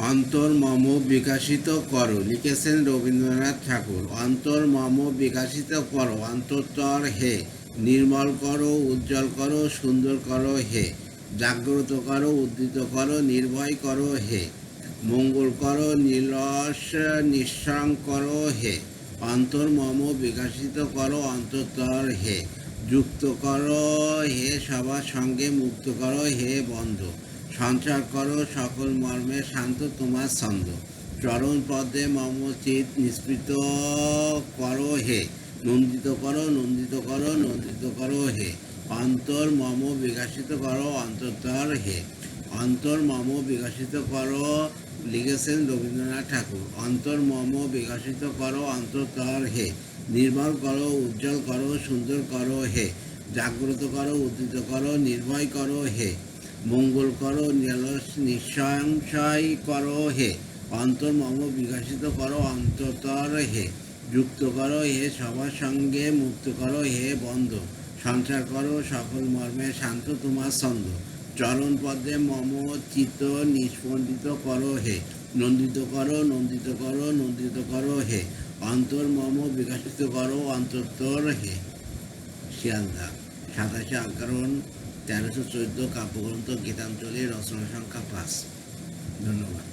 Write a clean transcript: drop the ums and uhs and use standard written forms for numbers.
অন্তর্মম বিকাশিত করো, লিখেছেন রবীন্দ্রনাথ ঠাকুর। অন্তর্মম বিকাশিত করো, অন্তঃতর হে, নির্মল করো, উজ্জ্বল করো, সুন্দর করো হে, জাগ্রত করো, উদ্দীত করো, নির্ভয় করো হে, মঙ্গল করো, নিলস নিঃসং করো হে। অন্তর্মম বিকাশিত করো, অন্তঃতর হে, যুক্ত করো হে, সবার সঙ্গে মুক্ত করো হে বন্ধু, সঞ্চার করো সকল মর্মে শান্ত তোমার ছন্দ, চরণ পদে মম চিত নিষ্পৃত করো হে, নন্দিত করো, নন্দিত করো, নন্দিত করো হে। অন্তর মম বিকাশিত করো, অন্তর্তর হে। অন্তর মম বিকাশিত করো, লিখেছেন রবীন্দ্রনাথ ঠাকুর। অন্তর মম বিকাশিত করো, অন্তর্তর হে, নির্মল করো, উজ্জ্বল করো, সুন্দর করো হে, জাগ্রত করো, উদ্দীত করো, নির্ভয় করো হে, মঙ্গল করো, নিঃসংশয় করো হে। অন্তর্মম বিকাশিত করো, অন্তর্তর হে, যুক্ত করো হে, সবার সঙ্গে মুক্ত করো হে বন্ধু, সঞ্চার করো সকল মর্মে শান্ত তোমার ছন্দ, চরণ পদে মম চিত্ত নিষ্পন্দিত করো হে, নন্দিত করো, নন্দিত করো, নন্দিত করো হে। অন্তর্মম বিকাশিত করো, অন্তর্তর হে। শিয়ালদা, 27 11/1314 কাব্যগ্রন্থ গীতাঞ্জলি, রচনা সংখ্যা 5। ধন্যবাদ।